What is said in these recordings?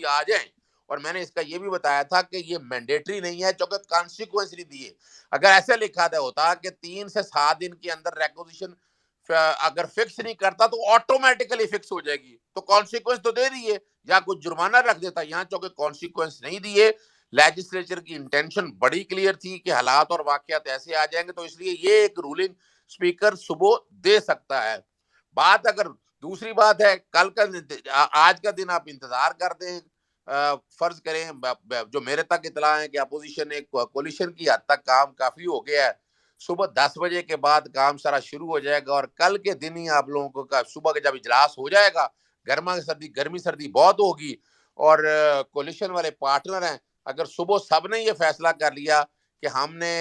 आ जाए। और मैंने इसका ये भी बताया था कि ये मैंडेटरी नहीं है, क्योंकि कॉन्सिक्वेंस नहीं दिए। अगर ऐसे लिखा होता कि 3 से 7 दिन के अंदर रिक्वेजिशन अगर फिक्स नहीं करता तो ऑटोमेटिकली फिक्स हो जाएगी, तो कॉन्सिक्वेंस तो दे दिए, या कुछ जुर्माना रख देता। यहाँ चूंकि कॉन्सिक्वेंस नहीं दिए, लेजिस्लेचर की इंटेंशन बड़ी क्लियर थी कि हालात और वाकयात ऐसे आ जाएंगे, तो इसलिए ये एक रूलिंग स्पीकर सुबह दे सकता है। बात अगर दूसरी बात है, कल का आज का दिन आप इंतजार कर दें, फर्ज करें जो मेरे तक इतला है कि अपोजिशन एक कोलिशन की हद तक काम काफी हो गया है, सुबह 10 बजे के बाद काम सारा शुरू हो जाएगा, और कल के दिन ही आप लोगों का सुबह के जब इजलास हो जाएगा, गर्मी सर्दी बहुत होगी, और कोलिशन वाले पार्टनर हैं, अगर सुबह सब ने ये फैसला कर लिया कि हमने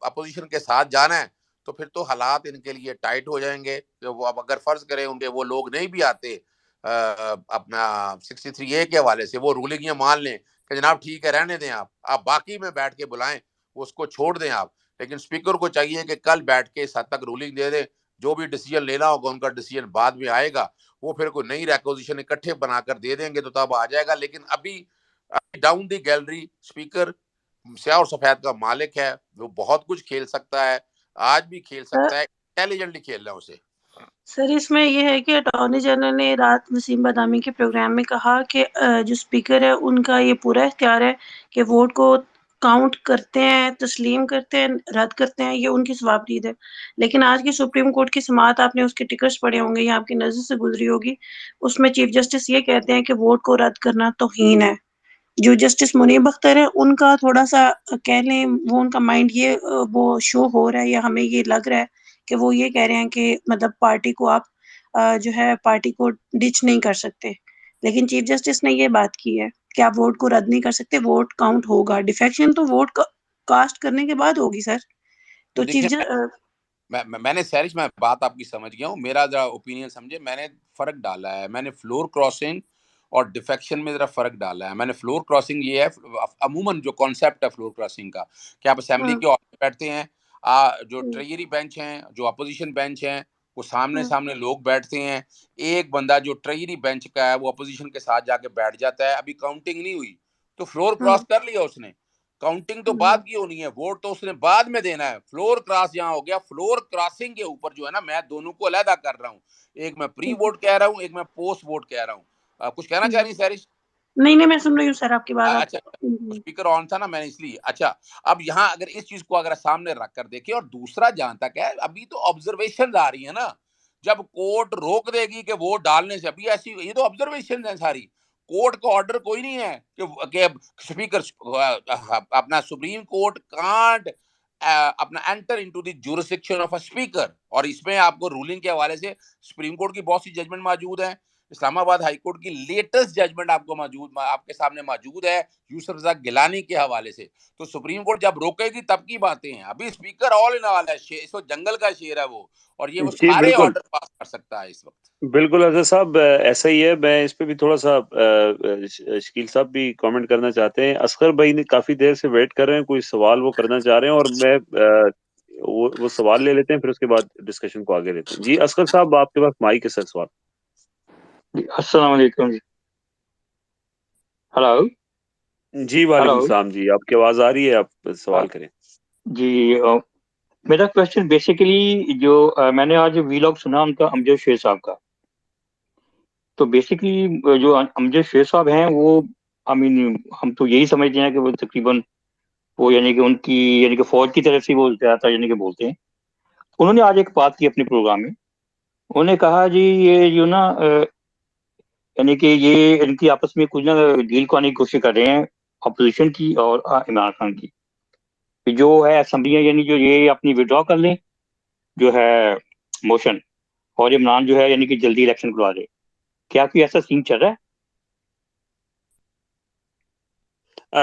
अपोजिशन के साथ जाना है, तो फिर तो हालात इनके लिए टाइट हो जाएंगे। तो वो अब अगर फर्ज करें उनके वो लोग नहीं भी आते अपना 63A के हवाले से, वो रूलिंग ये मान लें कि जनाब ठीक है रहने दें, आप बाकी में बैठ के बुलाएं, उसको छोड़ दें आप। लेकिन स्पीकर को चाहिए कि कल बैठ के इस हद तक रूलिंग दे दे, जो भी डिसीजन लेना होगा उनका डिसीजन बाद में आएगा, वो फिर कोई नई रिक्वेजिशन इकट्ठे बनाकर दे देंगे तो तब आ जाएगा। लेकिन अभी डाउन दी गैलरी स्पीकर स्याह और सफेद का मालिक है, वो बहुत कुछ खेल सकता है, आज भी खेल सकता है, इंटेलिजेंटली खेल रहा है उसे। सर इसमें ये है कि अटॉर्नी जनरल ने रात वसीम बदामी के प्रोग्राम में कहा कि जो स्पीकर है उनका ये पूरा इख्तियार है कि वोट को काउंट करते हैं, तस्लीम करते हैं, रद्द करते हैं, ये उनकी सवाबदीद है। लेकिन आज की सुप्रीम कोर्ट की समाअत, आपने उसके टिकट्स पढ़े होंगे या आपकी नज़र से गुजरी होगी, उसमें चीफ जस्टिस ये कहते हैं कि वोट को रद्द करना तौहीन है। जो जस्टिस मुनीब अख्तर है उनका थोड़ा-सा कह लें, वो उनका माइंड ये वो शो हो रहा है, या हमें ये लग रहा है कि वो ये कह रहे हैं कि मतलब पार्टी को आप जो है पार्टी को डिच नहीं कर सकते। लेकिन चीफ जस्टिस ने ये बात की है कि आप वोट को रद्द नहीं कर सकते, वोट काउंट होगा। डिफेक्शन तो वोट कास्ट करने के बाद होगी सर। तो देखिए, मैंने सैरिश, मैं बात आपकी समझ गया हूँ, मेरा जरा ओपिनियन समझे। मैंने फर्क डाला है, मैंने फ्लोर क्रॉसिंग और डिफेक्शन में जरा फर्क डाला है। मैंने फ्लोर क्रॉसिंग ये है, अमूमन जो कॉन्सेप्ट है फ्लोर क्रॉसिंग का, कि आप असेंबली हुँ, के हॉल में बैठते हैं, जो हुँ, ट्रेजरी बेंच हैं, जो अपोजिशन बेंच हैं, वो सामने हुँ, सामने लोग बैठते हैं। एक बंदा जो ट्रेजरी बेंच का है वो अपोजिशन के साथ जाके बैठ जाता है, अभी काउंटिंग नहीं हुई तो फ्लोर क्रॉस हुँ, कर लिया उसने, काउंटिंग तो हुँ, बाद की होनी है, वोट तो उसने बाद में देना है। फ्लोर क्रॉस यहाँ हो गया, फ्लोर क्रॉसिंग के ऊपर जो है ना, मैं दोनों को अलहदा कर रहा हूँ, एक मैं प्री ठीक है। वोट कह रहा हूँ, एक मैं पोस्ट वोट कह रहा हूँ। कुछ कहना चाह रही सैरिश? नहीं, नहीं, मैं सुन रही हूँ सर आपकी बात, आप अच्छा, हुँ, स्पीकर ऑन था ना, मैंने इसलिए। अच्छा, अब यहाँ अगर इस चीज को अगर सामने रख कर देखे, और दूसरा जहां तक है, अभी तो ऑब्जर्वेशन आ रही है ना, जब कोर्ट रोक देगी कि वोट डालने से, अभी ऐसी ये तो ऑब्जर्वेशन है सारी, कोर्ट का ऑर्डर कोई नहीं है कि स्पीकर अपना सुप्रीम कोर्ट कांट अपना enter into the jurisdiction of a speaker. और इसमें आपको रूलिंग के हवाले से सुप्रीम कोर्ट की बहुत सी जजमेंट मौजूद है, इस्लामाबाद हाई कोर्ट की लेटेस्ट जजमेंट आपके सामने मौजूद है यूसुफ रज़ा गिलानी के हवाले से। तो सुप्रीम कोर्ट जब रोकेगी तब की बातें हैं, अभी स्पीकर ऑल इन ऑल है, इस वक्त जंगल का शेर है वो, और ये वो जी सारे बिल्कुल ऑर्डर पास कर सकता है इस वक्त। बिल्कुल अजहर साहब, ऐसा ही है। मैं इस पे भी थोड़ा सा शकील साहब भी कमेंट करना चाहते हैं। असगर भाई ने काफी देर से वेट कर रहे हैं, कोई सवाल वो करना चाह रहे हैं, और मैं वो सवाल ले लेते हैं, फिर उसके बाद डिस्कशन को आगे लेते हैं। जी असगर साहब, आपके पास माइक है सर, सवाल। अस्सलाम वालेकुम जी। हेलो। जी हेलो वालेकुम सलाम जी, आपकी आवाज आ रही है, आप अ, सवाल करें। जी, मेरा क्वेश्चन बेसिकली जो मैंने आज वीलॉग सुना उनका, अमजद शेर साहब का। तो बेसिकली जो अमजद शेर साहब हैं वो, आई मीन हम तो यही समझते हैं कि वो तकरीबन वो यानी कि उनकी यानी कि फौज की तरफ से वो ज्यादातर यानी कि बोलते हैं। उन्होंने आज एक बात की अपने प्रोग्राम में। उन्होंने कहा जी ये जो ना यानी कि ये इनकी आपस में कुछ ना डील को आने की कोशिश कर रहे हैं, अपोजिशन की और इमरान खान की, कि जो है असेंबलियां यानी जो ये अपनी विड्रॉ कर लें जो है मोशन, और इमरान जो है यानी कि जल्दी इलेक्शन करवा दे। क्या कोई ऐसा सीन चल रहा है?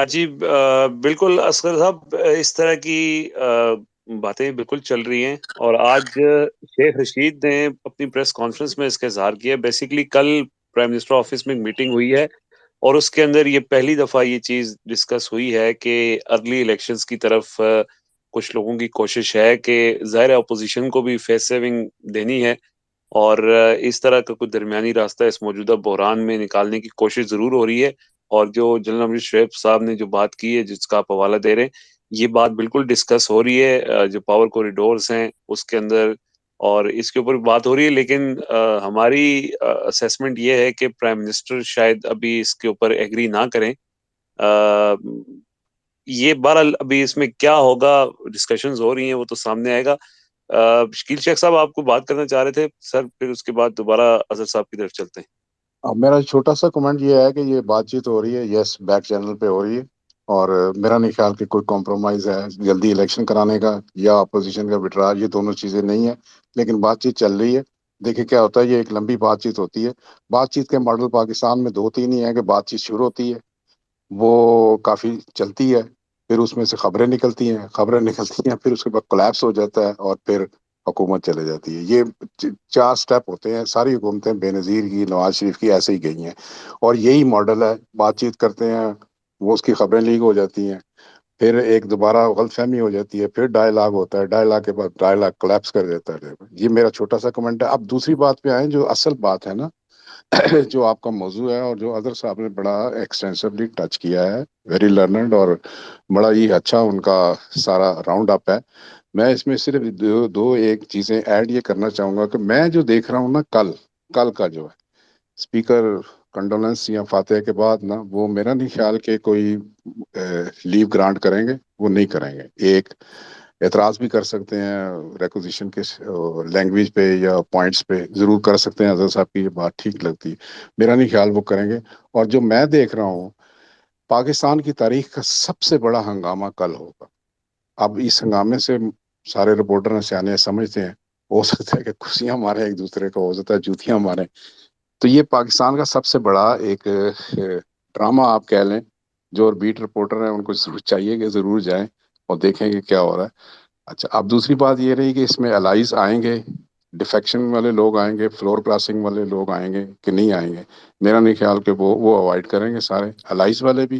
जी बिल्कुल असगर साहब, इस तरह की बातें बिल्कुल चल रही हैं। और आज शेख रशीद ने अपनी प्रेस कॉन्फ्रेंस में इसका इजहार किया। बेसिकली कल प्राइम मिनिस्टर ऑफिस में एक मीटिंग हुई है, और उसके अंदर ये पहली दफा ये चीज डिस्कस हुई है कि अर्ली इलेक्शंस की तरफ कुछ लोगों की कोशिश है कि ज़ाहिर है अपोजिशन को भी फेस सेविंग देनी है, और इस तरह का कोई दरमियानी रास्ता इस मौजूदा बहरान में निकालने की कोशिश ज़रूर हो रही है। और जो जनरल अमजद शुएब साहब ने जो बात की है, जिसका आप हवाला दे रहे हैं, ये बात बिल्कुल डिस्कस हो रही है जो पावर कॉरिडोर्स हैं उसके अंदर, और इसके ऊपर बात हो रही है। लेकिन हमारी असेसमेंट ये है कि प्राइम मिनिस्टर शायद अभी इसके ऊपर एग्री ना करें। ये बहरहाल अभी इसमें क्या होगा, डिस्कशंस हो रही हैं, वो तो सामने आएगा। शकील शेख साहब आपको बात करना चाह रहे थे सर, फिर उसके बाद दोबारा अजहर साहब की तरफ चलते हैं। अब मेरा छोटा सा कमेंट ये है कि ये बातचीत हो रही है, यस, बैक चैनल पे हो रही है, और मेरा नहीं ख्याल कि कोई कॉम्प्रोमाइज है जल्दी इलेक्शन कराने का या अपोजिशन का विड्रा, ये दोनों चीज़ें नहीं है, लेकिन बातचीत चल रही है। देखिए क्या होता है, ये एक लंबी बातचीत होती है। बातचीत के मॉडल पाकिस्तान में दो तीन ही है कि बातचीत शुरू होती है, वो काफ़ी चलती है, फिर उसमें से खबरें निकलती हैं, फिर उसके बाद कोलैप्स हो जाता है और फिर हुकूमत चले जाती है। ये चार स्टेप होते हैं। सारी हुकूमतें बेनज़ीर की, नवाज शरीफ की ऐसे ही गई हैं, और यही मॉडल है। बातचीत करते हैं, वो उसकी खबरें लीक हो जाती हैं, फिर एक दोबारा गलतफहमी हो जाती है, फिर डायलॉग होता है, डायलॉग के बाद डायलॉग कोलैप्स कर देता है। ये मेरा छोटा सा कमेंट है। अब दूसरी बात पे आए, जो असल बात है ना, जो आपका मौजू है और जो अदर साहब ने बड़ा एक्सटेंसिवली टच किया है, वेरी लर्नड, और बड़ा ही अच्छा उनका सारा राउंड अप है। मैं इसमें सिर्फ दो एक चीजें ऐड ये करना चाहूंगा कि मैं जो देख रहा हूँ ना, कल कल का जो है स्पीकर कंडोलेंस या फातिहा के बाद ना, वो मेरा नहीं ख्याल कि कोई लीव ग्रांट करेंगे, वो नहीं करेंगे। एक एतराज भी कर सकते हैं रेकोजिशन के लैंग्वेज पे या पॉइंट्स पे, जरूर कर सकते हैं। अजहर साहब की ये बात ठीक लगती है, मेरा नहीं ख्याल वो करेंगे। और जो मैं देख रहा हूँ, पाकिस्तान की तारीख का सबसे बड़ा हंगामा कल होगा। अब इस हंगामे से सारे रिपोर्टर हैं, सियाने समझते हैं, हो सकता है कि खुशियां मारे एक दूसरे को, हो सकता है जूतियां मारे। तो ये पाकिस्तान का सबसे बड़ा एक ड्रामा आप कह लें। जो बीट रिपोर्टर हैं उनको जरूर चाहिए कि जरूर जाएं और देखें कि क्या हो रहा है। अच्छा, अब दूसरी बात ये रही कि इसमें अलाइज आएंगे, डिफेक्शन वाले लोग आएंगे, फ्लोर क्रॉसिंग वाले लोग आएंगे कि नहीं आएंगे। मेरा नहीं ख्याल कि वो अवॉइड करेंगे सारे अलाइज वाले भी,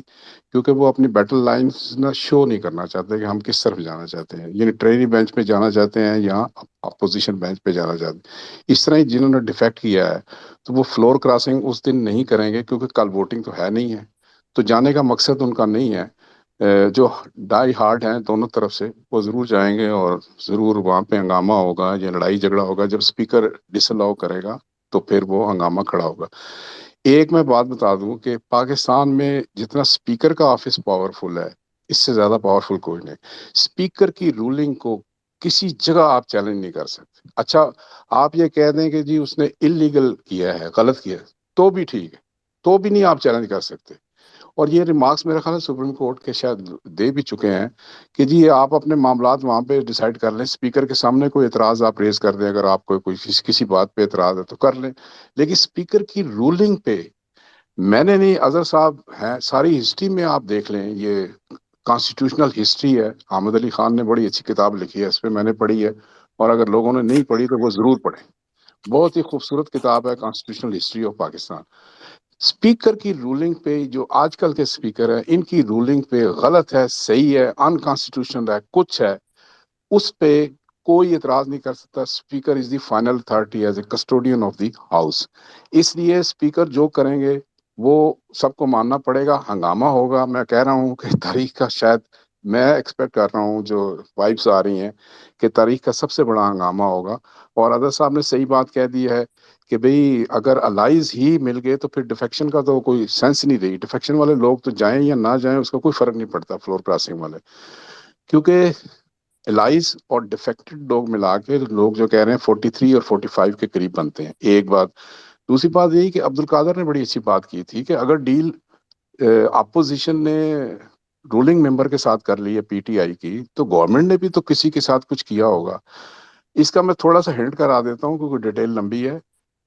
क्योंकि वो अपनी बैटल लाइंस ना शो नहीं करना चाहते कि हम किस तरफ जाना चाहते हैं, यानी ट्रेनिंग बेंच पे जाना चाहते हैं या अपोजिशन बेंच पे जाना चाहते हैं। इस तरह ही जिन्होंने डिफेक्ट किया है, तो वो फ्लोर क्रॉसिंग उस दिन नहीं करेंगे, क्योंकि कल वोटिंग तो है नहीं है, तो जाने का मकसद उनका नहीं है। जो डाई हार्ड हैं दोनों तरफ से, वो जरूर जाएंगे और जरूर वहां पे हंगामा होगा या लड़ाई झगड़ा होगा। जब स्पीकर डिसअलाउ करेगा तो फिर वो हंगामा खड़ा होगा। एक मैं बात बता दूं कि पाकिस्तान में जितना स्पीकर का ऑफिस पावरफुल है, इससे ज्यादा पावरफुल कोई नहीं। स्पीकर की रूलिंग को किसी जगह आप चैलेंज नहीं कर सकते। अच्छा, आप ये कह दें कि जी उसने इलीगल किया है, गलत किया है, तो भी ठीक है, तो भी नहीं आप चैलेंज कर सकते। और ये रिमार्क्स मेरे ख्याल है सुप्रीम कोर्ट के शायद दे भी चुके हैं कि जी आप अपने मामलात वहां पे डिसाइड कर लें, स्पीकर के सामने कोई एतराज आप रेज कर दें, अगर आपको कोई किसी बात पे एतराज है तो कर लें, लेकिन स्पीकर की रूलिंग पे मैंने नहीं। अजहर साहब हैं, सारी हिस्ट्री में आप देख लें, ये कॉन्स्टिट्यूशनल हिस्ट्री है, अहमद अली खान ने बड़ी अच्छी किताब लिखी है, इस पर मैंने पढ़ी है, और अगर लोगों ने नहीं पढ़ी तो वो जरूर पढ़ें। बहुत ही खूबसूरत किताब है constitutional history of Pakistan. Speaker की रूलिंग पे, जो आजकल के स्पीकर है, इनकी रूलिंग पे गलत है, सही है, अनकॉन्स्टिट्यूशनल है, कुछ है, उस पे कोई इतराज नहीं कर सकता। Speaker is the final authority as a custodian of the house. इसलिए स्पीकर जो करेंगे वो सबको मानना पड़ेगा। हंगामा होगा, मैं कह रहा हूँ कि तारीख का शायद, मैं एक्सपेक्ट कर रहा हूँ, जो वाइब्स आ रही हैं कि तारीख का सबसे बड़ा हंगामा होगा। और अदर साहब ने सही बात कह दी है कि भाई अगर अलाइज ही मिल गए तो फिर डिफेक्शन का तो कोई सेंस नहीं रही। डिफेक्शन वाले लोग तो जाएं या ना जाएं, उसका कोई फर्क नहीं पड़ता फ्लोर क्रॉसिंग वाले, क्योंकि एलाइज और डिफेक्टेड लोग मिला के लोग जो कह रहे हैं 43 और 45 के करीब बनते हैं। एक बात। दूसरी बात यही कि अब्दुल कादर ने बड़ी अच्छी बात की थी कि अगर डील अपोजिशन ने रूलिंग मेंबर के साथ कर ली है पीटीआई की, तो गवर्नमेंट ने भी तो किसी के साथ कुछ किया होगा। इसका मैं थोड़ा सा हिंट करा देता हूँ क्योंकि डिटेल लंबी है।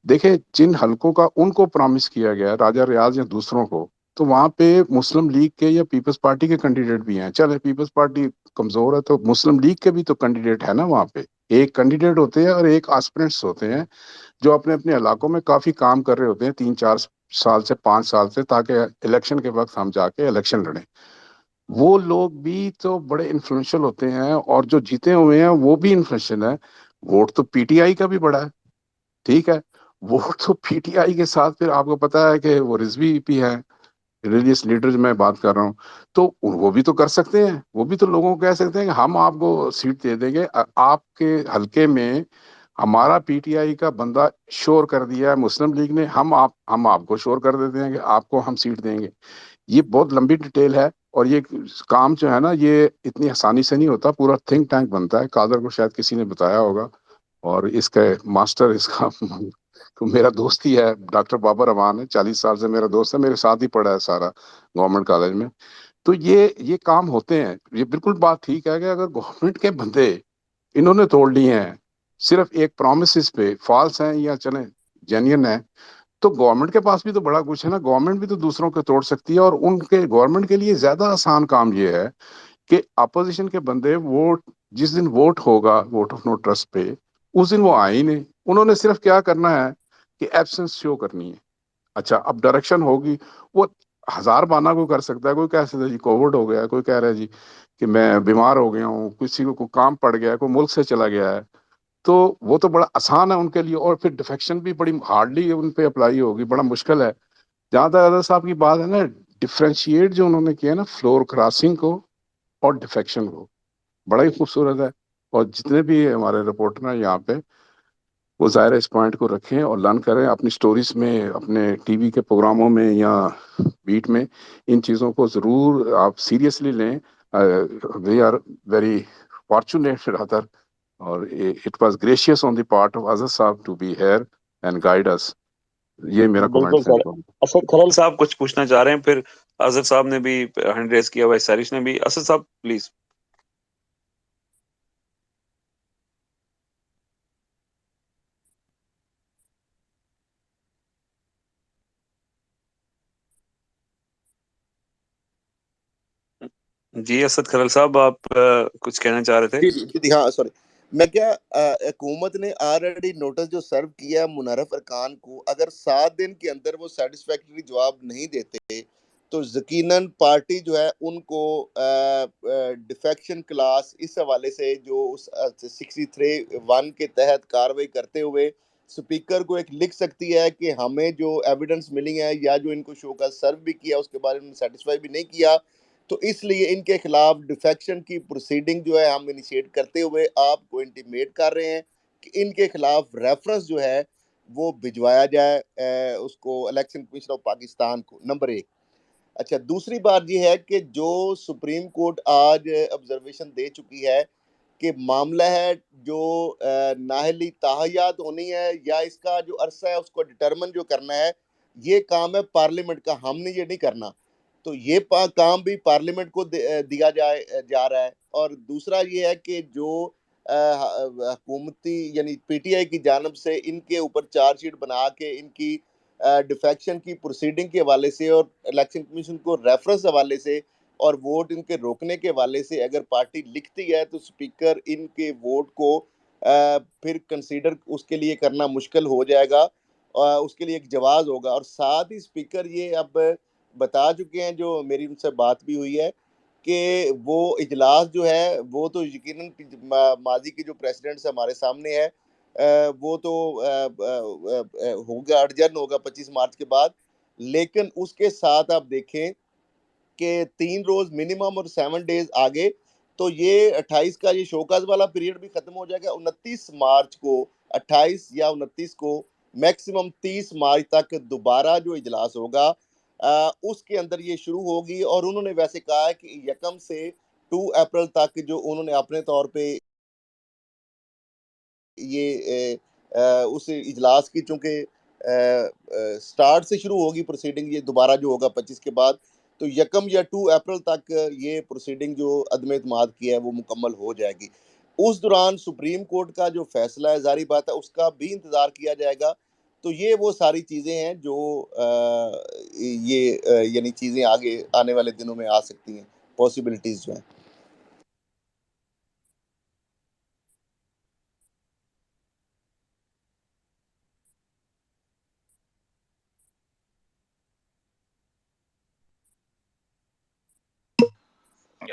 देखिए, जिन हलकों का उनको प्रॉमिस किया गया, राजा रियाज या दूसरों को, तो वहां पे मुस्लिम लीग के या पीपल्स पार्टी के कैंडिडेट भी हैं। चले पीपल्स पार्टी कमजोर है तो मुस्लिम लीग के भी तो कैंडिडेट है ना वहां पे। एक कैंडिडेट होते हैं और एक एस्पिरेंट्स होते हैं, जो अपने अपने इलाकों में काफी काम कर रहे होते हैं 3-4 साल से 5 साल से, ताकि इलेक्शन के वक्त हम जाके इलेक्शन लड़ें। वो लोग भी तो बड़े इन्फ्लुएंशियल होते हैं, और जो जीते हुए हैं वो भी इन्फ्लुएंशियल है। वोट तो पीटीआई का भी बड़ा है, ठीक है, वोट तो पीटीआई के साथ, फिर आपको पता है कि वो रिजवी पी है, रिलीजियस लीडर मैं बात कर रहा हूँ, तो वो भी तो कर सकते हैं, वो भी तो लोगों को कह सकते हैं कि हम आपको सीट दे देंगे, आपके हलके में हमारा पीटीआई का बंदा शोर कर दिया है मुस्लिम लीग ने, हम आपको शोर कर देते हैं कि आपको हम सीट देंगे। ये बहुत लंबी डिटेल है, और ये काम जो है ना, ये इतनी आसानी से नहीं होता, पूरा थिंक टैंक बनता है। कादर को शायद किसी ने बताया होगा, और इसका मास्टर इसका तो मेरा दोस्त ही है, डॉक्टर बाबर रहमान है, 40 साल से मेरा दोस्त है, मेरे साथ ही पढ़ा है सारा गवर्नमेंट कॉलेज में। तो ये काम होते हैं, ये बिल्कुल बात ठीक है कि अगर गवर्नमेंट के बंदे इन्होंने तोड़ लिए हैं, सिर्फ एक प्रोमिस पे फॉल्स हैं या चले जेन्युइन है, तो गवर्नमेंट के पास भी तो बड़ा कुछ है ना, गवर्नमेंट भी तो दूसरों को तोड़ सकती है। और उनके गवर्नमेंट के लिए ज्यादा आसान काम ये है कि अपोजिशन के बंदे वोट, जिस दिन वोट होगा वोट ऑफ नो ट्रस्ट पे, उस दिन वो आए ही नहीं, उन्होंने सिर्फ क्या करना है कि एब्सेंस शो करनी है। अच्छा, अब डायरेक्शन होगी, वो हजार बहाना कोई कर सकता है, कोई कह सकता है जी कोविड हो गया है, कोई कह रहा है जी कि मैं बीमार हो गया हूँ, किसी को कोई काम पड़ गया है, कोई मुल्क से चला गया है, तो वो तो बड़ा आसान है उनके लिए, और फिर डिफेक्शन भी बड़ी हार्डली उन पे अप्लाई होगी, बड़ा मुश्किल है। जहां तक अदर साहब की बात है ना, डिफ्रेंशिएट जो उन्होंने किया ना फ्लोर क्रॉसिंग को और डिफेक्शन को, बड़ा ही खूबसूरत है। और जितने भी हमारे रिपोर्टर हैं यहाँ पे, वो ज़ाहिर है इस पॉइंट को रखें और लर्न करें अपनी स्टोरीज में, अपने टीवी के प्रोग्रामों में या बीट में, इन चीज़ों को ज़रूर आप सीरियसली लें। We are very fortunate rather, और it was gracious on the part of Azhar साहब to be here and guide us. ये मेरा कमेंट बिल्कुल था सर। इनको। असद खरल साहब कुछ पूछना चाह रहे हैं, फिर असद साहब ने भी हैंड रेस किया हुआ है, सारिश ने भी। असद साहब प्लीज। जी असद खरल साहब, आप कुछ कहना चाह रहे थे? जी जी जी, हाँ सॉरी। मैं क्या हुकूमत ने ऑलरेडी नोटिस जो सर्व किया मुनर्रफ अरकान को, अगर 7 दिन के अंदर वो सेटिस्फैक्टरी जवाब नहीं देते तो यकीनन पार्टी जो है उनको डिफेक्शन क्लास इस हवाले से जो उस 63(1) के तहत कार्रवाई करते हुए स्पीकर को एक लिख सकती है कि हमें जो एविडेंस मिली है या जो इनको शो का सर्व भी किया उसके बारे में सेटिस्फाई भी नहीं किया, तो इसलिए इनके खिलाफ डिफेक्शन की प्रोसीडिंग जो है हम इनिशिएट करते हुए आपको इंटीमेट कर रहे हैं कि इनके खिलाफ रेफरेंस जो है वो भिजवाया जाए उसको इलेक्शन कमीशन ऑफ पाकिस्तान को। नंबर 1। अच्छा, दूसरी बात ये है कि जो सुप्रीम कोर्ट आज ऑब्जर्वेशन दे चुकी है कि मामला है जो नाहली ताहयात होनी है या इसका जो अरसा है उसको डिटर्मन जो करना है, ये काम है पार्लियामेंट का, हमने ये नहीं करना। तो ये काम भी पार्लियामेंट को दिया जा रहा है। और दूसरा ये है कि जो हुकूमती यानी पीटीआई की जानब से इनके ऊपर चार्जशीट बना के इनकी डिफेक्शन की प्रोसीडिंग के हवाले से और इलेक्शन कमीशन को रेफरेंस हवाले से और वोट इनके रोकने के हवाले से अगर पार्टी लिखती है तो स्पीकर इनके वोट को फिर कंसीडर उसके लिए करना मुश्किल हो जाएगा, उसके लिए एक जवाब होगा। और साथ ही स्पीकर ये अब बता चुके हैं, जो मेरी उनसे बात भी हुई है, कि वो इजलास जो है वो तो यकीनन माजी के जो प्रेसिडेंट्स हमारे सामने है, वो तो होगा, अर्जन होगा 25 मार्च के बाद। लेकिन उसके साथ आप देखें कि 3 रोज मिनिमम और 7 डेज आगे, तो ये 28 का ये शोकाज वाला पीरियड भी खत्म हो जाएगा। 29 मार्च को, 28 या 29 को, मैक्सिमम 30 मार्च तक दोबारा जो इजलास होगा उसके अंदर ये शुरू होगी। और उन्होंने वैसे कहा है कि यकम से 2 अप्रैल तक जो उन्होंने अपने तौर पे ये उस इजलास की, चूंकि स्टार्ट से शुरू होगी प्रोसीडिंग, ये दोबारा जो होगा 25 के बाद, तो यकम या 2 अप्रैल तक ये प्रोसीडिंग जो अदम एतमाद की है वो मुकम्मल हो जाएगी। उस दौरान सुप्रीम कोर्ट का जो फैसला है, जारी बात है, उसका भी इंतज़ार किया जाएगा। तो ये वो सारी चीज़ें हैं जो यानी चीज़ें आगे आने वाले दिनों में आ सकती हैं, पॉसिबिलिटीज़ जो हैं।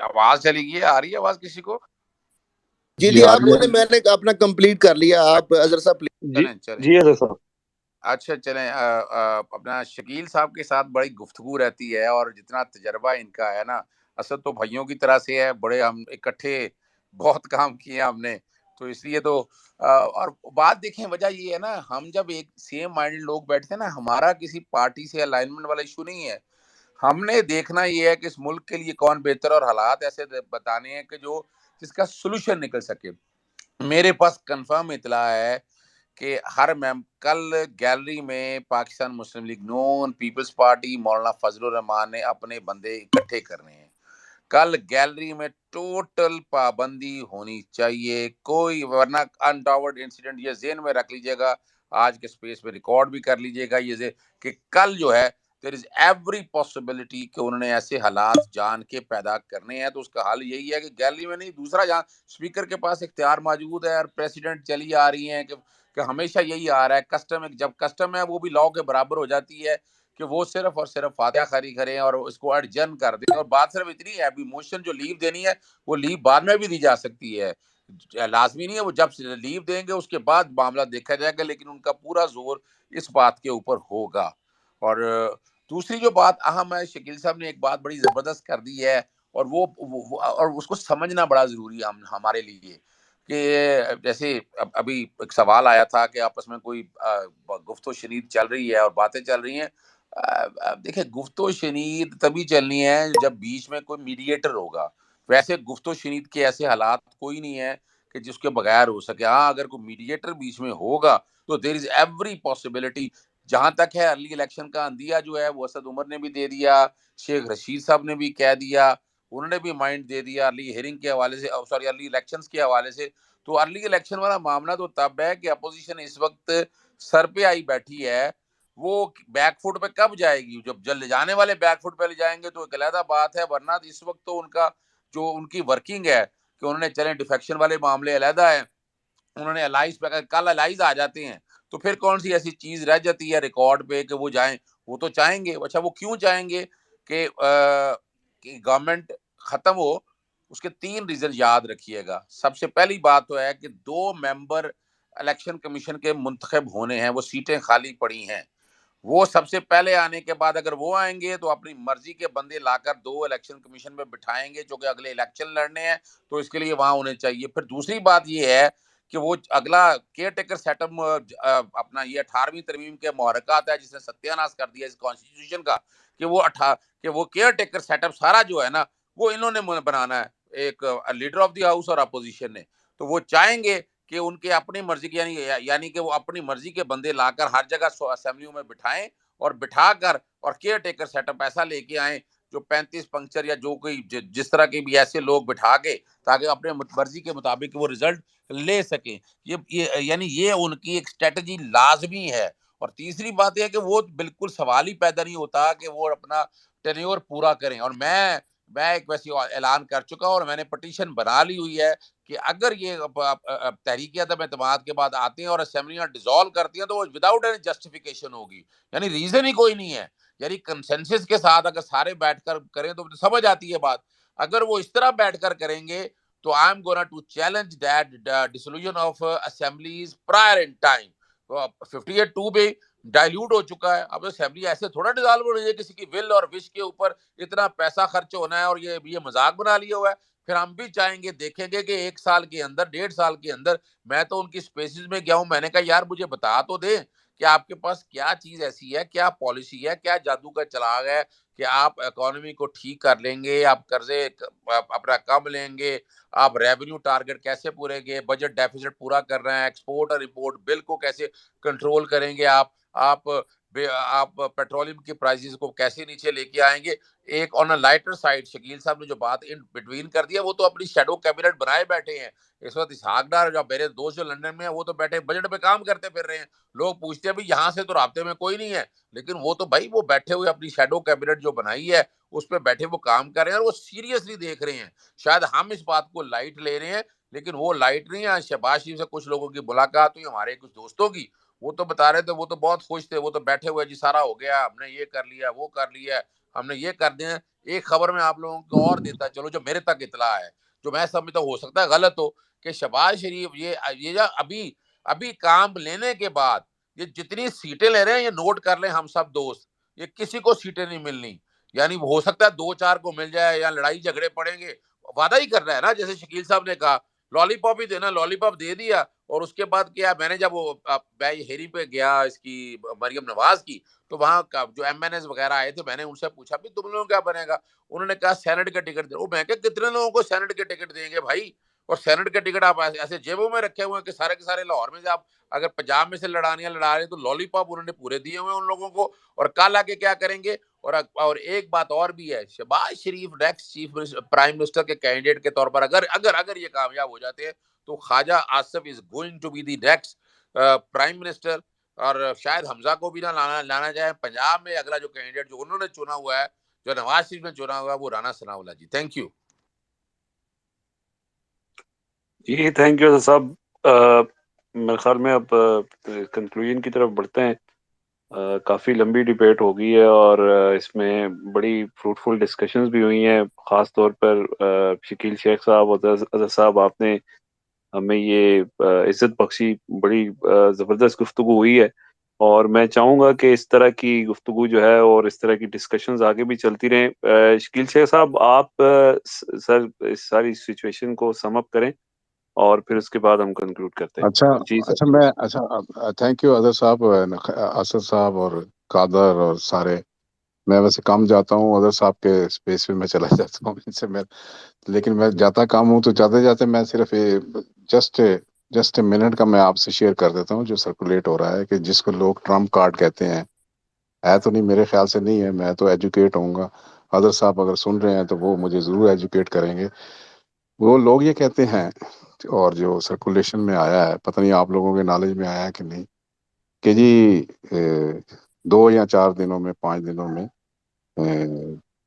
आवाज चली गई है, आ रही है आवाज किसी को? जी जी जी, हाँ आप बोले, मैंने अपना कंप्लीट कर लिया, आप अजहर साहब प्लीज। जी चलें चलें जी अजहर साहब। अच्छा चलें अपना शकील साहब के साथ बड़ी गुफ्तगू रहती है और जितना तजर्बा इनका है ना, असल तो भाइयों की तरह से है, बड़े हम इकट्ठे बहुत काम किए हैं हमने, तो इसलिए तो और बात देखें, वजह ये है ना, हम जब एक सेम माइंडेड लोग बैठते हैं ना, हमारा किसी पार्टी से अलाइनमेंट वाला इशू नहीं है। हमने देखना ये है कि इस मुल्क के लिए कौन बेहतर, और हालात ऐसे बताने हैं कि जो जिसका सोल्यूशन निकल सके। मेरे पास कंफर्म इतला है कि हर मैम कल गैलरी में पाकिस्तान मुस्लिम लीग नून, पीपल्स पार्टी, मौलाना फजलुर रहमान ने अपने बंदे इकट्ठे करने हैं। कल गैलरी में टोटल पाबंदी होनी चाहिए, कोई, वरना अनटावर्ड इंसिडेंट ये जेहन में रख लीजिएगा, आज के स्पेस में रिकॉर्ड भी कर लीजिएगा ये कि कल जो है देयर इज एवरी पॉसिबिलिटी कि उन्होंने ऐसे हालात जान के पैदा करने हैं, तो उसका हल यही है कि गैलरी में नहीं, दूसरा जहाँ स्पीकर के पास इख्तियार मौजूद है, और प्रेसिडेंट चली आ रही हैं कि हमेशा यही आ रहा है, कस्टम जब कस्टम है वो भी लॉ के बराबर हो जाती है कि वो सिर्फ और सिर्फ फातिहा खारी करें और इसको एडजर्न कर दें, और बात सिर्फ इतनी है, अभी मोशन जो लीव देनी है वो लीव बाद में भी दी जा सकती है, लाजमी नहीं है, वो जब लीव देंगे उसके बाद मामला देखा जाएगा, लेकिन उनका पूरा जोर इस बात के ऊपर होगा। और दूसरी जो बात अहम है, शकील साहब ने एक बात बड़ी जबरदस्त कर दी है, और और उसको समझना बड़ा जरूरी है हमारे लिए, कि जैसे अभी एक सवाल आया था कि आपस में कोई गुफ्तो शनीद चल रही है और बातें चल रही हैं। देखिए, गुफ्तो शनीद तभी चलनी है जब बीच में कोई मीडिएटर होगा। वैसे गुफ्तो शनीद के ऐसे हालात कोई नहीं है कि जिसके बगैर हो सके। हाँ, अगर कोई मीडिएटर बीच में होगा तो देयर इज एवरी पॉसिबिलिटी। जहां तक है अर्ली इलेक्शन का अंदिया जो है वो असद उमर ने भी दे दिया, शेख रशीद साहब ने भी कह दिया, उन्होंने भी माइंड दे दिया अर्ली हियरिंग के हवाले से, सॉरी अर्ली इलेक्शंस के हवाले से। तो अर्ली इलेक्शन वाला मामला तो तब है कि अपोजिशन इस वक्त सर पे आई बैठी है, वो बैकफुट पे कब जाएगी? जब जल जाने वाले बैकफुट पे ले जाएंगे तो एक अलहदा बात है, वरना इस वक्त तो उनका जो उनकी वर्किंग है कि उन्होंने, चले डिफेक्शन वाले मामले अलहदा है, उन्होंने अलाइज पे, अगर कल अलाइज आ जाते हैं तो फिर कौन सी ऐसी चीज रह जाती है रिकॉर्ड पे कि वो जाएं? वो तो चाहेंगे। अच्छा, वो क्यों चाहेंगे कि गवर्नमेंट खत्म हो? उसके 3 रीजन याद रखिएगा। सबसे पहली बात तो है कि 2 मेंबर इलेक्शन कमीशन के मुंतखब होने हैं, वो सीटें खाली पड़ी हैं। वो सबसे पहले आने के बाद अगर वो आएंगे तो अपनी मर्जी के बंदे लाकर 2 इलेक्शन कमीशन में बिठाएंगे जो कि अगले इलेक्शन लड़ने हैं, तो इसके लिए वहां होने चाहिए। फिर दूसरी बात ये है कि वो अगला केयर टेकर सेटअप, अपना ये 18वीं तरमीम के मुहर्रकात है जिसने सत्यानाश कर दिया इस कॉन्स्टिट्यूशन का, कि वो केयर टेकर सेटअप सारा जो है ना, वो इन्होंने बनाना है, एक लीडर ऑफ द हाउस और अपोजिशन ने। तो वो चाहेंगे कि उनके अपनी मर्जी की, यानी कि वो अपनी मर्जी के बंदे लाकर हर जगह असेंबलियों में बिठाएं, और बिठाकर और केयर टेकर सेटअप ऐसा लेके आए जो 35 पंक्चर या जो कोई जिस तरह के भी ऐसे लोग बिठा के, ताकि अपने मर्जी के मुताबिक वो रिजल्ट ले सकें। ये यानी ये उनकी एक स्ट्रेटजी लाजमी है। और तीसरी बात यह है कि वो बिल्कुल सवाल ही पैदा नहीं होता कि वो अपना टेन्योर पूरा करें। और मैं एक वैसी ऐलान कर चुका हूं और मैंने पटिशन बना ली हुई है कि अगर ये तहरीक अदम एतमाद के बाद आते हैं और असेंबलियां डिसॉल्व करती हैं तो वो विदाउट एनी जस्टिफिकेशन होगी, यानी रीजन ही कोई नहीं है। यानी कंसेंसस के साथ अगर सारे बैठकर करें तो समझ आती है बात। अगर वो इस तरह बैठकर करेंगे तो I am gonna to challenge that dissolution of assemblies prior in time. तो 58-2 पे डाइल्यूट हो चुका है, अब असेंबली ऐसे थोड़ा डिसॉल्व हो रही है, किसी की विल और विश के ऊपर इतना पैसा खर्च होना है और ये मजाक बना लिया हुआ है। फिर हम भी चाहेंगे, देखेंगे कि 1 साल के अंदर, 1.5 साल के अंदर, मैं तो उनकी स्पेसिस में गया हूं, मैंने कहा यार मुझे बता तो दे कि आपके पास क्या चीज ऐसी है, क्या पॉलिसी है, क्या जादू का चराग है कि आप इकोनॉमी को ठीक कर लेंगे, आप कर्जे अपना कम लेंगे, आप रेवेन्यू टारगेट कैसे पूरेंगे, बजट डेफिसिट पूरा कर रहे हैं, एक्सपोर्ट और इंपोर्ट बिल को कैसे कंट्रोल करेंगे, आप आप पेट्रोलियम की प्राइसेस को कैसे नीचे लेके आएंगे। एक on a lighter side Shakeel साहब ने जो बात इन बिटवीन कर दिया, वो तो अपनी शेडो कैबिनेट बनाए बैठे हैं इस वक्त। इसहाक डार जो मेरे दोस्त जो लंदन में है, वो तो बैठे बजट पे काम करते फिर रहे हैं। लोग पूछते हैं भाई यहाँ से तो राब्ते में कोई नहीं है, लेकिन वो तो भाई वो बैठे हुए अपनी शेडो कैबिनेट जो बनाई है उस पर बैठे वो काम कर रहे हैं और वो सीरियसली देख रहे हैं। शायद हम इस बात को लाइट ले रहे हैं, लेकिन वो लाइट नहीं है। शहबाज शरीफ से कुछ लोगों की मुलाकात हुई, हमारे कुछ दोस्तों की, वो तो बता रहे थे, वो तो बहुत खुश थे, वो तो बैठे हुए जी सारा हो गया, हमने ये कर लिया, वो कर लिया, हमने ये कर दिया। एक खबर में आप लोगों को और देता चलो जो मेरे तक इतला है, जो मैं समझता हो सकता है गलत हो, कि शहबाज शरीफ ये जो अभी अभी काम लेने के बाद ये जितनी सीटें ले रहे हैं, ये नोट कर लें हम सब दोस्त, ये किसी को सीटें नहीं मिलनी। यानी हो सकता है 2-4 को मिल जाए या लड़ाई झगड़े पड़ेंगे, वादा ही कर रहा है ना, जैसे शकील साहब ने कहा लॉलीपॉप ही देना, लॉलीपॉप दे दिया। और उसके बाद क्या, मैंने जब वो हेयरिंग पे गया इसकी मरियम नवाज की, तो वहाँ का जो एमएनएस वगैरह आए थे, मैंने उनसे पूछा भी तुम लोगों को क्या बनेगा? उन्होंने कहा सेनेट का टिकट दे। मैं क्या, कितने लोगों को सेनेट के टिकट देंगे भाई? और सेनेट के टिकट आप ऐसे जेबों में रखे हुए हैं कि सारे के सारे लाहौर में से आप अगर पंजाब में से लड़ानियां लड़ा रहे हैं, तो लॉलीपॉप उन्होंने पूरे दिए हुए हैं उन लोगों को। और कल आके क्या करेंगे? और एक बात और भी है, शहबाज शरीफ नेक्स्ट चीफ प्राइम मिनिस्टर के कैंडिडेट के तौर पर अगर अगर अगर ये कामयाब हो जाते हैं, तो Khawaja Asif is going to be the next prime minister. और शायद हमजा को भी ना लाना जाए पंजाब में। अगला जो कैंडिडेट जो उन्होंने चुना हुआ है, जो नवाज शरीफ ने चुना हुआ है, वो Rana Sanaullah ji. Thank you ji, thank you साहब। मेरे ख्याल में अब कंक्लूजन की तरफ बढ़ते हैं। काफ़ी लंबी डिबेट हो गई है और इसमें बड़ी फ्रूटफुल डिस्कशंस भी हुई हैं। ख़ास तौर पर शकील शेख साहब और अज़हर साहब, आपने हमें ये इज़्ज़त बख्शी, बड़ी ज़बरदस्त गुफ्तगू हुई है। और मैं चाहूँगा कि इस तरह की गुफ्तगू जो है और इस तरह की डिस्कशंस आगे भी चलती रहें। शकील शेख साहब, आप सर इस सारी सिचुएशन को सम अप करें और फिर उसके बाद हम कंक्लूड करते हैं। अच्छा जी सर। अच्छा मैं अच्छा थैंक यू अदर साहब, असद साहब और कादर और सारे। मैं वैसे कम जाता हूँ अदर साहब के स्पेस पे, मैं चला जाता हूँ इनसे मैं, लेकिन मैं जाता कम हूँ, तो जाते जाते मैं सिर्फ जस्ट जस्ट ए मिनट का मैं आपसे शेयर कर देता हूँ जो सर्कुलेट हो रहा है, कि जिसको लोग ट्रम्प कार्ड कहते हैं। है तो नहीं, मेरे ख्याल से नहीं है, मैं तो एजुकेट होऊंगा। अदर साहब अगर सुन रहे हैं तो वो मुझे ज़रूर एजुकेट करेंगे। वो लोग ये कहते हैं, और जो सर्कुलेशन में आया है, पता नहीं आप लोगों के नॉलेज में आया है कि नहीं, कि जी 2 या 4 दिनों में, 5 दिनों में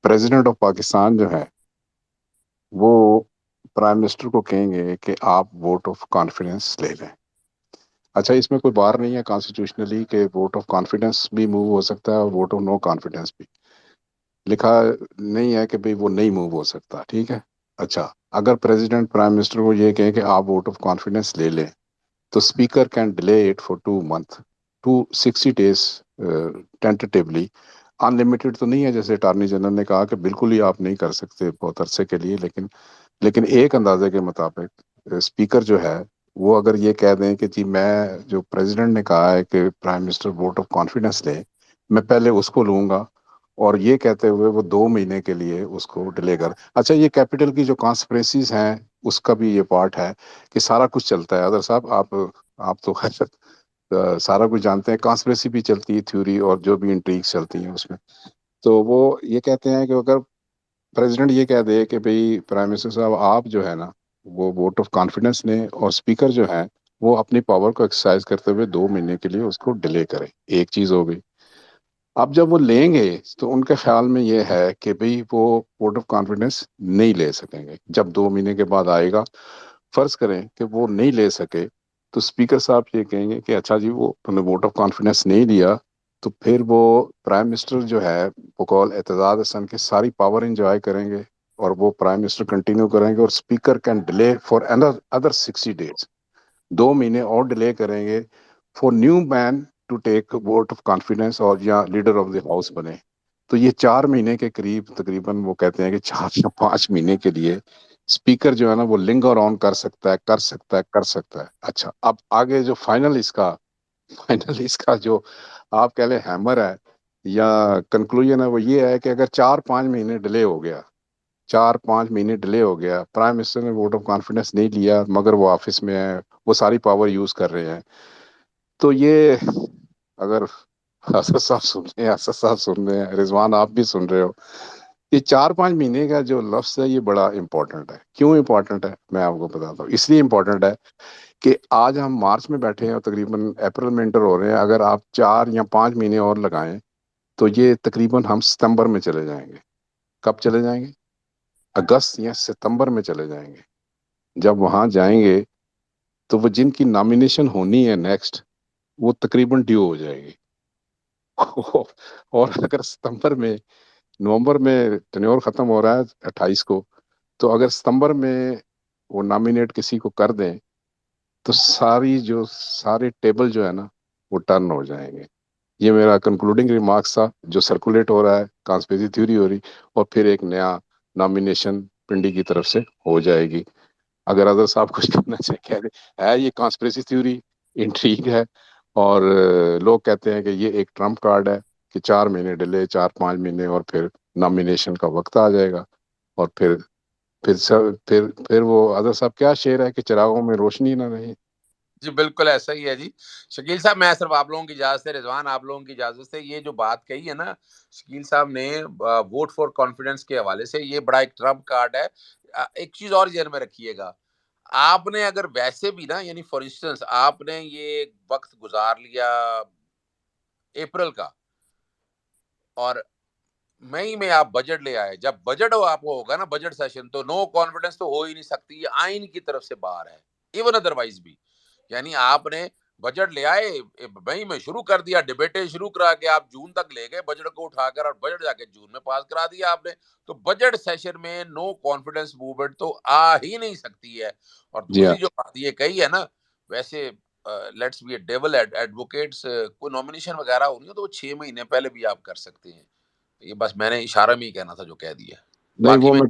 प्रेसिडेंट ऑफ पाकिस्तान जो है वो प्राइम मिनिस्टर को कहेंगे कि आप वोट ऑफ कॉन्फिडेंस ले लें। अच्छा, इसमें कोई बार नहीं है कॉन्स्टिट्यूशनली कि वोट ऑफ कॉन्फिडेंस भी मूव हो सकता है और वोट ऑफ नो कॉन्फिडेंस भी। लिखा नहीं है कि भाई वो नहीं मूव हो सकता, ठीक है। अच्छा, अगर प्रेसिडेंट प्राइम मिनिस्टर को ये कहें कि आप वोट ऑफ कॉन्फिडेंस ले लें, तो speaker can delay it for 2 month to 60 days tentatively. Unlimited तो नहीं है, जैसे अटॉर्नी जनरल ने कहा कि बिल्कुल ही आप नहीं कर सकते बहुत अरसे के लिए, लेकिन एक अंदाजे के मुताबिक स्पीकर जो है वो अगर ये कह दें कि जी मैं, जो प्रेसिडेंट ने कहा है कि prime minister vote of confidence ले, मैं पहले उसको लूंगा, और ये कहते हुए वो 2 महीने के लिए उसको डिले कर। अच्छा, ये कैपिटल की जो कॉन्स्पिरेसीज हैं उसका भी ये पार्ट है कि सारा कुछ चलता है। अदर साहब, आप तो खैर सारा कुछ जानते हैं, कॉन्स्पिरेसी भी चलती है, थ्योरी और जो भी इंट्रीग्स चलती हैं उसमें। तो वो ये कहते हैं कि अगर प्रेसिडेंट ये कह दे कि भाई प्राइम मिनिस्टर साहब आप जो है ना वो वोट ऑफ कॉन्फिडेंस लें, और स्पीकर जो है वो अपनी पावर को एक्सरसाइज करते हुए 2 महीने के लिए उसको डिले करें, एक चीज हो गई। अब जब वो लेंगे तो उनके ख्याल में ये है कि भाई वो वोट ऑफ कॉन्फिडेंस नहीं ले सकेंगे जब 2 महीने के बाद आएगा। फर्ज करें कि वो नहीं ले सके, तो स्पीकर साहब ये कहेंगे कि अच्छा जी, वो तुमने वोट ऑफ कॉन्फिडेंस नहीं लिया, तो फिर वो प्राइम मिनिस्टर जो है बकौल एतजाज हसन के सारी पावर इंजॉय करेंगे, और वो प्राइम मिनिस्टर कंटिन्यू करेंगे, और speaker can delay for other 60 days. 2 महीने और डिले करेंगे for new man to take vote of confidence, और या लीडर ऑफ द हाउस बने। तो ये 4 महीने के करीब तकरीबन, वो कहते हैं कि 4 या 5 महीने के लिए स्पीकर जो है ना वो लिंगर ऑन कर सकता है, कर सकता है, कर सकता है। अच्छा, अब आगे जो फाइनल इसका जो आप कह लें हैमर है या कंक्लूजन है, वो ये है कि अगर 4-5 महीने डिले हो गया, 4-5 महीने डिले हो गया, प्राइम मिनिस्टर ने वोट ऑफ कॉन्फिडेंस नहीं लिया मगर वो ऑफिस में है, वो सारी पावर यूज कर रहे हैं, तो ये, अगर असद साहब सुन रहे हैं, असद साहब सुन रहे हैं, रिजवान आप भी सुन रहे हो, ये 4-5 महीने का जो लफ्ज है ये बड़ा इंपॉर्टेंट है। क्यों इंपॉर्टेंट है मैं आपको बताता हूँ। इसलिए इंपॉर्टेंट है कि आज हम मार्च में बैठे हैं और तकरीबन अप्रैल में इंटर हो रहे हैं। अगर आप 4 या 5 महीने और लगाएं तो ये तकरीबन हम सितंबर में चले जाएंगे। कब चले जाएंगे? अगस्त या सितंबर में चले जाएंगे। जब वहां जाएंगे तो वो जिनकी नॉमिनेशन होनी है नेक्स्ट, वो तकरीबन ड्यू हो जाएगी। और अगर सितंबर में, नवंबर में टेन्योर खत्म हो रहा है 28 को, तो अगर सितंबर में वो नॉमिनेट किसी को कर दें तो सारे टेबल जो है ना वो टर्न हो जाएंगे। ये मेरा कंक्लूडिंग रिमार्क्स था जो सर्कुलेट हो रहा है, कॉन्स्पिरेसी थ्योरी हो रही, और फिर एक नया नॉमिनेशन पिंडी की तरफ से हो जाएगी। अगर अदर साहब कुछ करना चाहे कह दे। है ये कॉन्स्पिरेसी थ्योरी, इंट्रीग है, और लोग कहते हैं कि ये एक ट्रम्प कार्ड है कि 4 महीने डिले, 4-5 महीने, और फिर नॉमिनेशन का वक्त आ जाएगा। और फिर वो अदर साहब क्या शेर है कि चिरागों में रोशनी ना रही। जी बिल्कुल ऐसा ही है जी। शकील साहब, मैं सिर्फ आप लोगों की इजाजत से, रिजवान आप लोगों की इजाजत से, ये जो बात कही है ना शकील साहब ने वोट फॉर कॉन्फिडेंस के हवाले से, ये बड़ा एक ट्रम्प कार्ड है। एक चीज और जेहन में रखिएगा, आपने अगर वैसे भी ना, यानी फॉर इंस्टेंस आपने ये वक्त गुजार लिया अप्रैल का, और मई में आप बजट ले आए, जब बजट हो आपको होगा ना बजट सेशन, तो नो कॉन्फिडेंस तो हो ही नहीं सकती, ये आइन की तरफ से बाहर है, इवन अदरवाइज भी। यानी आपने बजट ले आए, मई में शुरू कर दिया, डिबेटें शुरू करा के आप जून तक ले गए बजट को उठाकर, और बजट जाके जून में पास करा दिया आपने, तो बजट सेशन में नो कॉन्फिडेंस मूवमेंट तो आ ही नहीं सकती है। और जी हाँ। दूसरी जो बात ये कही है ना, वैसे लेट्स बी डेविल एडवोकेट्स, कोई नॉमिनेशन वगैरह होनी हो तो वो 6 महीने पहले भी आप कर सकते हैं। ये बस मैंने इशारा में ही कहना था जो कह दिया। नहीं, बाकी वो में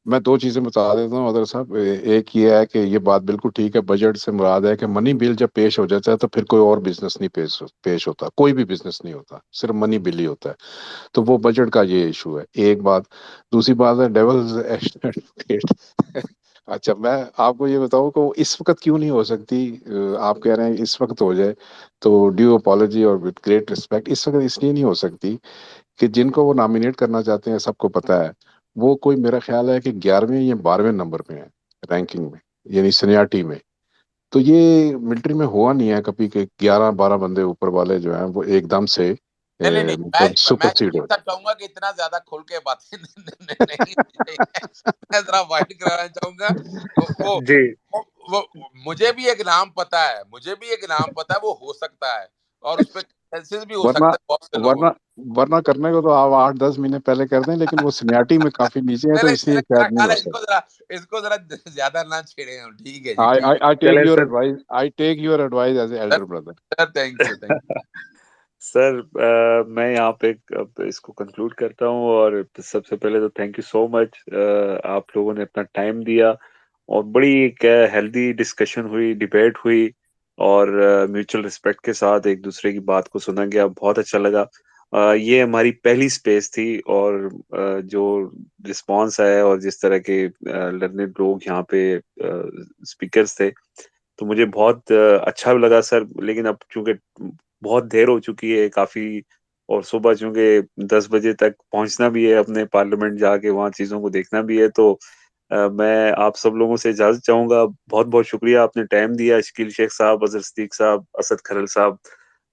मैं दो चीजें बता देता हूँ अदर साहब। एक ये है कि ये बात बिल्कुल ठीक है, बजट से मुराद है कि मनी बिल जब पेश हो जाता है तो फिर कोई और बिजनेस नहीं पेश होता, कोई भी बिजनेस नहीं होता, सिर्फ मनी बिल ही होता है। तो वो बजट का ये इशू है, एक बात। दूसरी बात है डेविल्स एडवोकेट। अच्छा, मैं आपको ये बताऊं कि वो इस वक्त क्यों नहीं हो सकती। आप कह रहे हैं इस वक्त हो जाए, तो ड्यू अपॉलजी और विद ग्रेट रिस्पेक्ट, इस वक्त इसलिए नहीं हो सकती कि जिनको वो नॉमिनेट करना चाहते हैं सबको पता है वो कोई, मेरा ख्याल है कि 11वें या 12वें नंबर पे है रैंकिंग में, यानी सीनियरिटी में। तो ये मिलिट्री में हुआ नहीं है कभी कि 11-12 बंदे ऊपर वाले जो हैं वो एकदम से नहीं नहीं नहीं, मतलब मैं सुपरसीड शकील हो साहब चाहूंगा कि इतना ज्यादा खुल के बातें नहीं होनी चाहिए। मैं जरा वाइड कराना चाहूंगा। वो जी वो मुझे भी एक नाम पता है, मुझे भी एक नाम पता है, वो हो सकता है, और उस पर कंसेंसस भी हो वरना सकता है बहुत से लोगों वरना वरना करने को तो आप 8-10 महीने पहले कर दें, लेकिन वो सीनियरिटी में काफी नीचे है नहीं तो नहीं, इसलिए मेरा शायद नहीं ख्याल हो है इसको जरा ज्यादा ना छेड़े हम। ठीक है जी, सकता। ठीक आई टेक चले your sir. Advice, I take your advice as a है elder brother. Sir. Thank you, thank sir मैं यहाँ पे अब इसको कंक्लूड करता हूँ, और सबसे पहले तो थैंक यू सो मच, आप लोगों ने अपना टाइम दिया, और बड़ी एक हेल्दी डिस्कशन हुई, डिबेट हुई, और म्यूचुअल रिस्पेक्ट के साथ एक दूसरे की बात को सुना गया, बहुत अच्छा लगा। ये हमारी पहली स्पेस थी, और जो रिस्पांस है और जिस तरह के लर्नेड लोग यहाँ पे स्पीकर्स थे, तो मुझे बहुत अच्छा भी लगा सर। लेकिन अब चूंकि बहुत देर हो चुकी है काफी, और सुबह चूंकि 10 बजे तक पहुंचना भी है अपने पार्लियामेंट, जाके वहाँ चीजों को देखना भी है, तो मैं आप सब लोगों से इजाजत चाहूंगा। बहुत बहुत शुक्रिया, आपने टाइम दिया, शकील शेख साहब, अजहर सिद्दीक साहब, असद खरल साहब,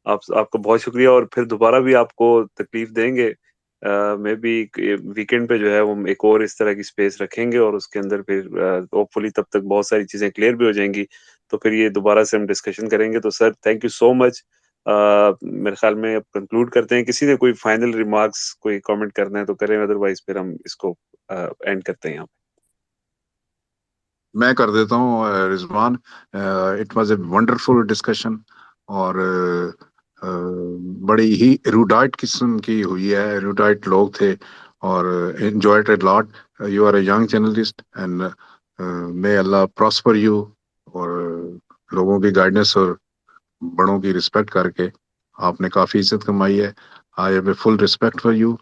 आपका बहुत शुक्रिया। और फिर दोबारा भी आपको तकलीफ देंगे, मे बी वीकेंड पे जो है वो एक और इस तरह की स्पेस रखेंगे, और उसके अंदर फिर होपफुली तब तक बहुत सारी चीजें क्लियर भी हो जाएंगी, तो फिर ये दोबारा से हम डिस्कशन करेंगे। तो sir thank you so much. मेरे ख्याल में अब कंक्लूड करते हैं। किसी ने कोई फाइनल रिमार्क्स, कोई कमेंट करना है तो करें, अदरवाइज फिर हम इसको एंड करते हैं यहाँ मैं कर देता हूँ Rizwan. It was a wonderful discussion, और बड़ी ही एरुडाइट किस्म की हुई है, एरुडाइट लोग थे, और enjoyed it lot. You are a young journalist and may Allah prosper you. और लोगों की गाइडेंस और बड़ों की रिस्पेक्ट करके आपने काफी इज्जत कमाई है। I have a full respect for you,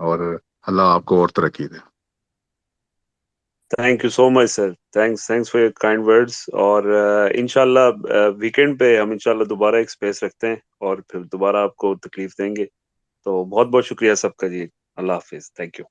और अल्लाह आपको और तरक्की दे। Thank you so much sir, thanks for your kind words. और इंशाल्लाह वीकेंड पे हम इंशाल्लाह दोबारा एक स्पेस रखते हैं, और फिर दोबारा आपको तकलीफ देंगे। तो बहुत बहुत शुक्रिया सबका जी। अल्लाह हाफिज, थैंक यू।